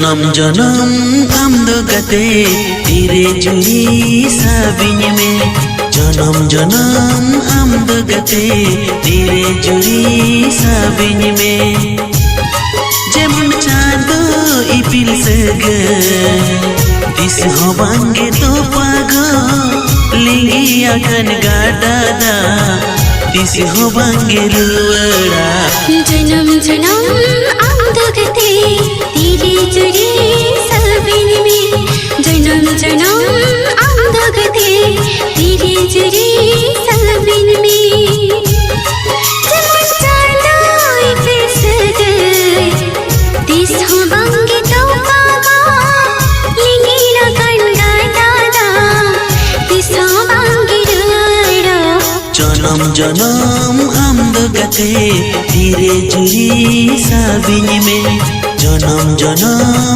जन्म जन्म आमदो गते तेरे जुड़ी साबिन में जन्म जन्म आमदो गते तेरे जुड़ी साबिन में जेमन चाँदो इपिल सगे दिस होबांगे तो पागो लिंगी अगन गाडादा दिस होबांगे रुवड़ा जन्म जन्म आमदो गते तेरे जुड़ी साबिन में जन्म जन्म आमदो गते तेरे जुड़ी साबिन में जेमन चाँदो इपिल सगे दिस होबांगे तो पागो लिंगी अगन गाडादा दिस होबांगे रुवड़ा जन्म जन्म आमदो गते तेरे जुड़ी साबिन में जन्म जन्म